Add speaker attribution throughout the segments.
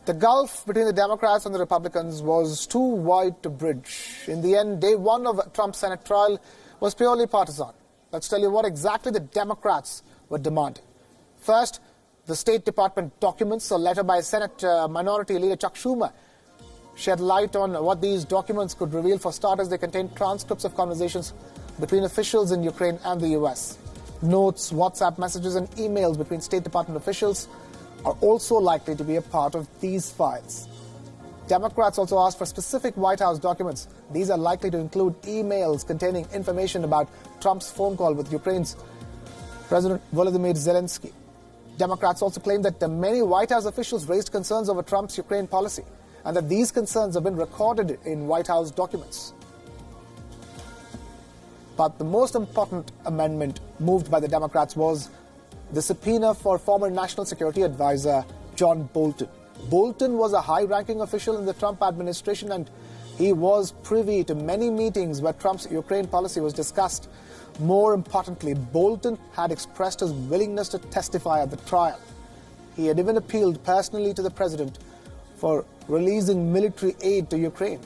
Speaker 1: The gulf between the Democrats and the Republicans was too wide to bridge. In the end, day one of Trump's Senate trial was purely partisan. Let's tell you what exactly the Democrats were demanding. First, the State Department documents, a letter by Senate Minority Leader Chuck Schumer, shed light on what these documents could reveal. For starters, they contain transcripts of conversations between officials in Ukraine and the US. Notes, WhatsApp messages and emails between State Department officials are also likely to be a part of these files. Democrats also asked for specific White House documents. These are likely to include emails containing information about Trump's phone call with Ukraine's President Volodymyr Zelensky. Democrats also claimed that many White House officials raised concerns over Trump's Ukraine policy and that these concerns have been recorded in White House documents. But the most important amendment moved by the Democrats was the subpoena for former National Security Advisor John Bolton. Bolton was a high-ranking official in the Trump administration, and he was privy to many meetings where Trump's Ukraine policy was discussed. More importantly, Bolton had expressed his willingness to testify at the trial. He had even appealed personally to the president for releasing military aid to Ukraine.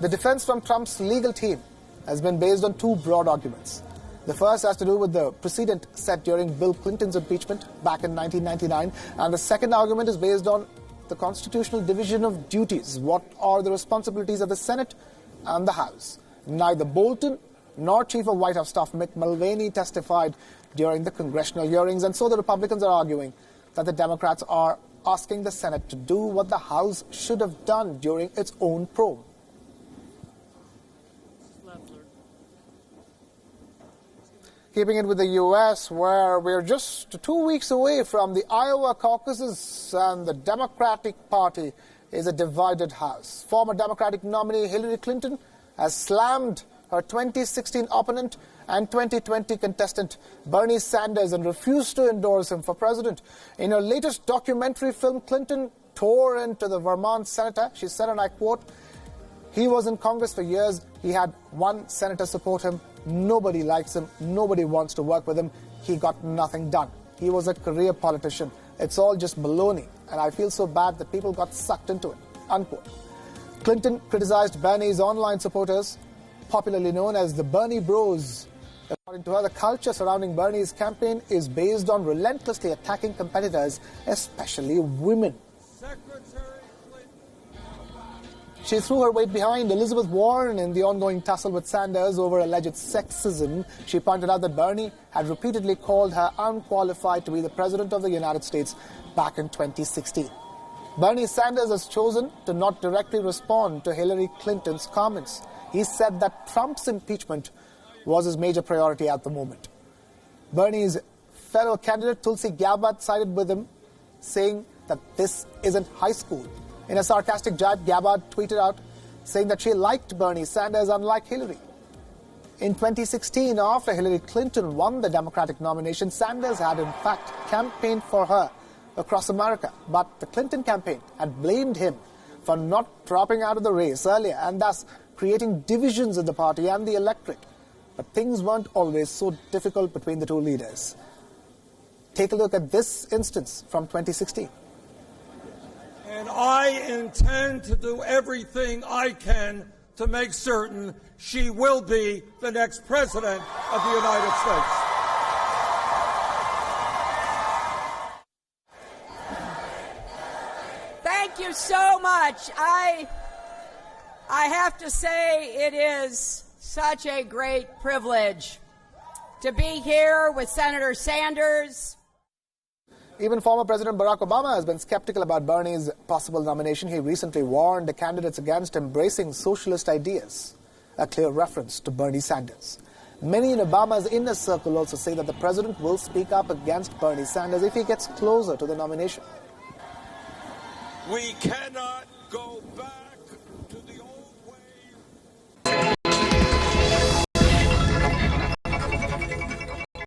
Speaker 1: The defense from Trump's legal team has been based on two broad arguments. The first has to do with the precedent set during Bill Clinton's impeachment back in 1999, and the second argument is based on the constitutional division of duties. What are the responsibilities of the Senate and the House? Neither Bolton nor Chief of White House Staff Mick Mulvaney testified during the congressional hearings, and so the Republicans are arguing that the Democrats are asking the Senate to do what the House should have done during its own probe. Keeping it with the U.S., where we're just 2 weeks away from the Iowa caucuses, and the Democratic Party is a divided House. Former Democratic nominee Hillary Clinton has slammed her 2016 opponent and 2020 contestant Bernie Sanders and refused to endorse him for president. In her latest documentary film, Clinton tore into the Vermont senator. She said, and I quote, "He was in Congress for years. He had one senator support him. Nobody likes him. Nobody wants to work with him. He got nothing done. He was a career politician. It's all just baloney. And I feel so bad that people got sucked into it." Unquote. Clinton criticized Bernie's online supporters, popularly known as the Bernie Bros. According to her, the culture surrounding Bernie's campaign is based on relentlessly attacking competitors, especially women. She threw her weight behind Elizabeth Warren in the ongoing tussle with Sanders over alleged sexism. She pointed out that Bernie had repeatedly called her unqualified to be the president of the United States back in 2016. Bernie Sanders has chosen to not directly respond to Hillary Clinton's comments. He said that Trump's impeachment was his major priority at the moment. Bernie's fellow candidate Tulsi Gabbard sided with him, saying that this isn't high school. In a sarcastic jibe, Gabbard tweeted out saying that she liked Bernie Sanders unlike Hillary. In 2016, after Hillary Clinton won the Democratic nomination, Sanders had in fact campaigned for her across America. But the Clinton campaign had blamed him for not dropping out of the race earlier and thus creating divisions in the party and the electorate. But things weren't always so difficult between the two leaders. Take a look at this instance from 2016.
Speaker 2: And I intend to do everything I can to make certain she will be the next president of the United States.
Speaker 3: Thank you so much. I have to say it is such a great privilege to be here with Senator Sanders.
Speaker 1: Even former President Barack Obama has been skeptical about Bernie's possible nomination. He recently warned the candidates against embracing socialist ideas, a clear reference to Bernie Sanders. Many in Obama's inner circle also say that the president will speak up against Bernie Sanders if he gets closer to the nomination.
Speaker 2: We cannot go back